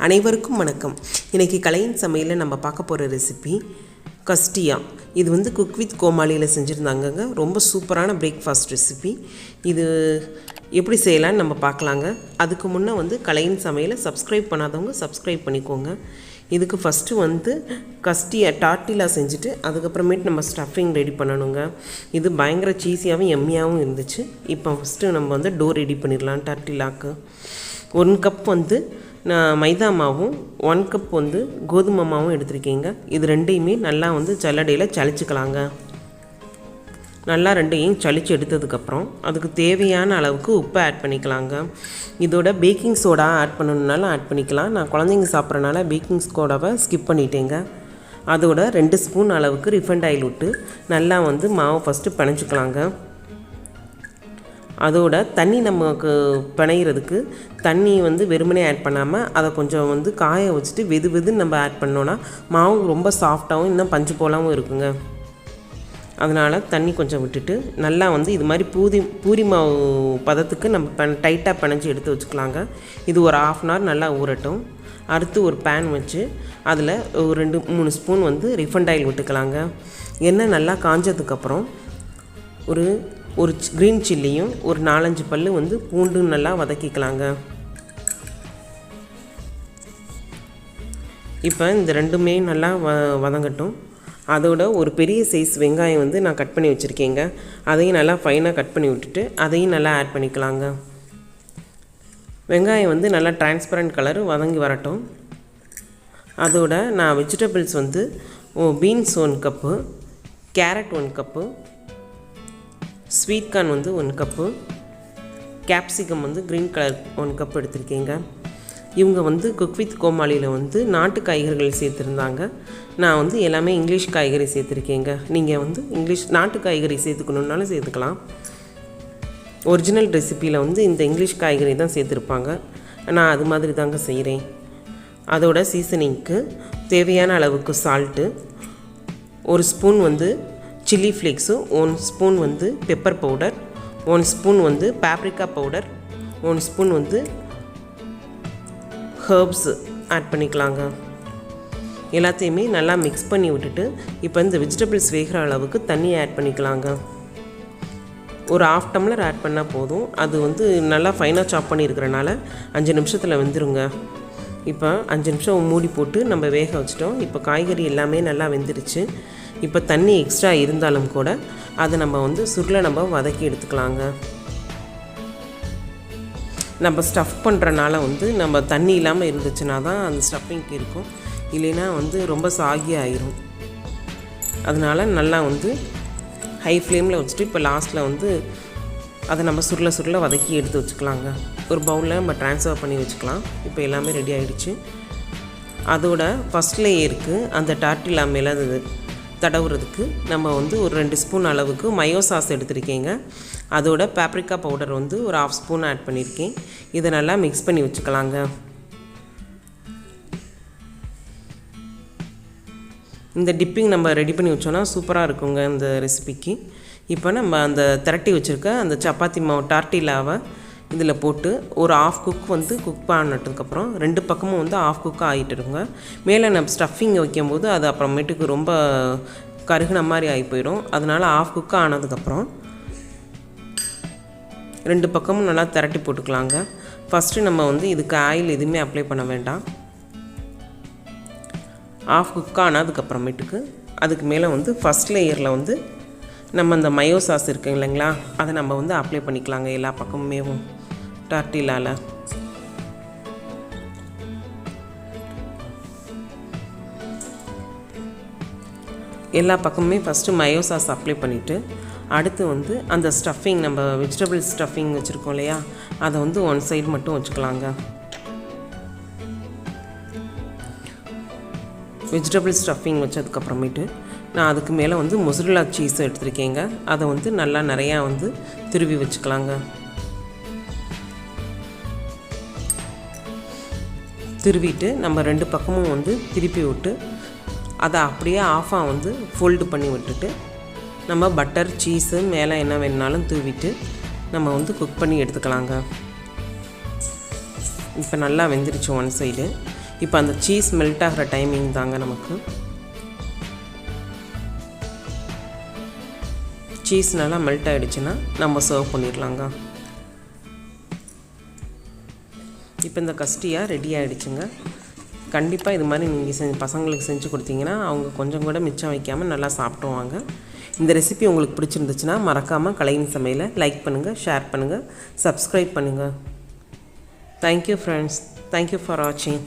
அனைவருக்கும் வணக்கம். இன்றைக்கி கலையின் சமையலில் நம்ம பார்க்க போகிற ரெசிபி கஸ்டியா. இது வந்து குக் வித் கோமாளியில் செஞ்சுருந்தாங்கங்க. ரொம்ப சூப்பரான பிரேக்ஃபாஸ்ட் ரெசிபி. இது எப்படி செய்யலான்னு நம்ம பார்க்கலாங்க. அதுக்கு முன்னே வந்து கலையின் சமையலை சப்ஸ்கிரைப் பண்ணாதவங்க சப்ஸ்கிரைப் பண்ணிக்கோங்க. இதுக்கு ஃபஸ்ட்டு வந்து கஸ்டியா டார்ட்டிலா செஞ்சுட்டு அதுக்கப்புறமேட்டு நம்ம ஸ்டஃபிங் ரெடி பண்ணணுங்க. இது பயங்கர சீஸியாகவும் எம்மியாகவும் இருந்துச்சு. இப்போ ஃபஸ்ட்டு நம்ம வந்து டோ ரெடி பண்ணிடலாம். டார்ட்டிலாக்கு 1 கப் வந்து நான் மைதா மாவும் 1 கப் வந்து கோதுமை மாவும் எடுத்துருக்கீங்க. இது ரெண்டையுமே நல்லா வந்து ஜல்லடையில் சளிச்சுக்கலாங்க. நல்லா ரெண்டையும் சளிச்சு எடுத்ததுக்கப்புறம் அதுக்கு தேவையான அளவுக்கு உப்பை ஆட் பண்ணிக்கலாங்க. இதோட பேக்கிங் சோடா ஆட் பண்ணணுன்னாலும் ஆட் பண்ணிக்கலாம். நான் குழந்தைங்க சாப்பிட்றனால பேக்கிங் சோடாவை ஸ்கிப் பண்ணிட்டேங்க. அதோட 2 ஸ்பூன் அளவுக்கு ரிஃபைண்ட் ஆயில் விட்டு நல்லா வந்து மாவை ஃபஸ்ட்டு பிணைச்சிக்கலாங்க. அதோட தண்ணி நமக்கு பிணையிறதுக்கு தண்ணி வந்து வெறுமனே ஆட் பண்ணாமல் அதை கொஞ்சம் வந்து காய வச்சுட்டு வெதுன்னு நம்ம ஆட் பண்ணோன்னா மாவு ரொம்ப சாஃப்டாகவும் இன்னும் பஞ்சு போலாவும் இருக்குங்க. அதனால் தண்ணி கொஞ்சம் விட்டுட்டு நல்லா வந்து இது மாதிரி பூரி மாவு பதத்துக்கு நம்ம டைட்டாக பிணைஞ்சி எடுத்து வச்சுக்கலாங்க. இது ஒரு 1/2 அன் ஹவர் நல்லா ஊறட்டும். அடுத்து ஒரு பேன் வச்சு அதில் ஒரு 2-3 ஸ்பூன் வந்து ரிஃபைண்ட் ஆயில் விட்டுக்கலாங்க. எண்ணெய் நல்லா காஞ்சதுக்கப்புறம் ஒரு க்ரீன் சில்லியும் ஒரு 4-5 பல் வந்து பூண்டு நல்லா வதக்கிக்கலாங்க. இப்போ இந்த ரெண்டுமே நல்லா வதங்கட்டும். அதோட ஒரு பெரிய சைஸ் வெங்காயம் வந்து நான் கட் பண்ணி வச்சுருக்கேங்க. அதையும் நல்லா ஃபைனாக கட் பண்ணி விட்டுட்டு அதையும் நல்லா ஆட் பண்ணிக்கலாங்க. வெங்காயம் வந்து நல்லா டிரான்ஸ்பரண்ட் கலர் வதங்கி வரட்டும். அதோட நான் வெஜிடபிள்ஸ் வந்து beans 1 cup, carrot 1 cup, sweet corn வந்து 1 கப்பு, கேப்சிகம் வந்து க்ரீன் கலர் 1 கப் எடுத்திருக்கேங்க. இவங்க வந்து குக் வித் கோமாளியில் வந்து நாட்டு காய்கறிகள் சேர்த்துருந்தாங்க. நான் வந்து எல்லாமே இங்கிலீஷ் காய்கறி சேர்த்துருக்கேங்க. நீங்கள் வந்து நாட்டு காய்கறி சேர்த்துக்கணுன்னாலும் சேர்த்துக்கலாம். ஒரிஜினல் ரெசிப்பியில் வந்து இந்த இங்கிலீஷ் காய்கறி தான் சேர்த்துருப்பாங்க. நான் அது மாதிரி தாங்க செய்கிறேன். அதோட சீசனிங்க்கு தேவையான அளவுக்கு சால்ட்டு, 1 ஸ்பூன் வந்து சில்லி ஃப்ளேக்ஸு, 1 ஸ்பூன் வந்து பெப்பர் பவுடர், 1 ஸ்பூன் வந்து பேப்ரிக்கா பவுடர், 1 ஸ்பூன் வந்து ஹர்ப்ஸு ஆட் பண்ணிக்கலாங்க. எல்லாத்தையுமே நல்லா மிக்ஸ் பண்ணி விட்டுட்டு இப்போ இந்த வெஜிடபிள்ஸ் வேகிற அளவுக்கு தண்ணி ஆட் பண்ணிக்கலாங்க. ஒரு 1/2 டம்ளர் ஆட் பண்ணால் போதும். அது வந்து நல்லா ஃபைனாக சாப் பண்ணியிருக்கிறனால 5 நிமிஷத்தில் வெந்துருங்க. இப்போ 5 நிமிஷம் மூடி போட்டு நம்ம வேக வச்சிட்டோம். இப்போ காய்கறி எல்லாமே நல்லா வெந்துருச்சு. இப்போ தண்ணி எக்ஸ்ட்ரா இருந்தாலும் கூட அதை நம்ம வந்து சுருளை நம்ம வதக்கி எடுத்துக்கலாங்க. நம்ம ஸ்டஃப் பண்ணுறனால வந்து நம்ம தண்ணி இல்லாமல் இருந்துச்சுன்னா தான் அந்த ஸ்டஃபிங்க்கு இருக்கும். இல்லைன்னா வந்து ரொம்ப சாகி ஆயிரும். அதனால் நல்லா வந்து ஹை ஃப்ளேமில் வச்சுட்டு இப்போ லாஸ்ட்டில் வந்து அதை நம்ம சுருளை வதக்கி எடுத்து வச்சுக்கலாங்க. ஒரு பவுலில் நம்ம ட்ரான்ஸ்ஃபர் பண்ணி வச்சுக்கலாம். இப்போ எல்லாமே ரெடி ஆகிடுச்சு. அதோட ஃபஸ்ட் லேயருக்கு அந்த டார்ட்டிலா மேலே தடவுறதுக்கு நம்ம வந்து ஒரு 2 ஸ்பூன் அளவுக்கு மயோ சாஸ் எடுத்துருக்கேங்க. அதோட பேப்ரிக்கா பவுடர் வந்து ஒரு 1/2 ஸ்பூன் ஆட் பண்ணியிருக்கேன். இதை நல்லா மிக்ஸ் பண்ணி வச்சுக்கலாங்க. இந்த டிப்பிங் நம்ம ரெடி பண்ணி வச்சோன்னா சூப்பராக இருக்குங்க இந்த ரெசிபிக்கு. இப்போ நம்ம அந்த திரட்டி வச்சுருக்க அந்த சப்பாத்தி மாவு டார்ட்டிலாவை இதில் போட்டு ஒரு 1/2 குக் வந்து குக் பண்ணதுக்கப்புறம் 2 பக்கமும் வந்து 1/2 குக் ஆகிட்டுருங்க. மேலே நம்ம ஸ்டஃபிங் வைக்கும்போது அது அப்புறமேட்டுக்கு ரொம்ப கருகுன மாதிரி ஆகி போயிடும். அதனால் 1/2 குக் ஆனதுக்கப்புறம் 2 பக்கமும் நல்லா திரட்டி போட்டுக்கலாங்க. ஃபஸ்ட்டு நம்ம வந்து இதுக்கு ஆயில் எதுவுமே அப்ளை பண்ண வேண்டாம். 1/2 குக் ஆனதுக்கப்புறமேட்டுக்கு அதுக்கு மேலே வந்து ஃபஸ்ட் லேயரில் வந்து நம்ம அந்த மயோ சாஸ் இருக்குது இல்லைங்களா, அதை நம்ம வந்து அப்ளை பண்ணிக்கலாங்க எல்லா பக்கமுமேவும் டார்ட்டிலாவில். எல்லா பக்கமுமே ஃபஸ்ட்டு மயோ சாஸ் அப்ளை பண்ணிவிட்டு அடுத்து வந்து அந்த ஸ்டஃபிங் நம்ம வெஜிடபிள் ஸ்டஃபிங் வச்சுருக்கோம் இல்லையா, அதை வந்து 1 சைடு மட்டும் வச்சுக்கலாங்க. வெஜிடபிள் ஸ்டஃபிங் வச்சதுக்கப்புறமேட்டு நான் அதுக்கு மேலே வந்து மொசரல்லா சீஸ் எடுத்துருக்கேங்க. அதை வந்து நல்லா நிறையா வந்து துருவி வச்சுக்கலாங்க. திருவிட்டு நம்ம 2 பக்கமும் வந்து திருப்பி விட்டு அதை அப்படியே ஆஃபாக வந்து ஃபோல்டு பண்ணி விட்டுட்டு நம்ம பட்டர் சீஸு மேலே என்ன வேணுனாலும் தூவிட்டு நம்ம வந்து குக் பண்ணி எடுத்துக்கலாங்க. இப்போ நல்லா வெந்துருச்சு ஒன் சைடு. இப்போ அந்த சீஸ் மெல்ட் ஆகிற டைமிங் தாங்க நமக்கு. சீஸ் நல்லா மெல்ட் ஆகிடுச்சுன்னா நம்ம சர்வ் பண்ணிடலாங்க. இப்போ இந்த கஸ்டியா ரெடி ஆகிடுச்சுங்க. கண்டிப்பாக இது மாதிரி நீங்கள் பசங்களுக்கு செஞ்சு கொடுத்தீங்கன்னா அவங்க கொஞ்சம் கூட மிச்சம் வைக்காமல் நல்லா சாப்பிடுவாங்க. இந்த ரெசிபி உங்களுக்கு பிடிச்சிருந்துச்சுன்னா மறக்காமல் கலையின் சமையலை லைக் பண்ணுங்கள், ஷேர் பண்ணுங்கள், சப்ஸ்கிரைப் பண்ணுங்கள். Thank you friends. தேங்க்யூ ஃபார் வாட்சிங்.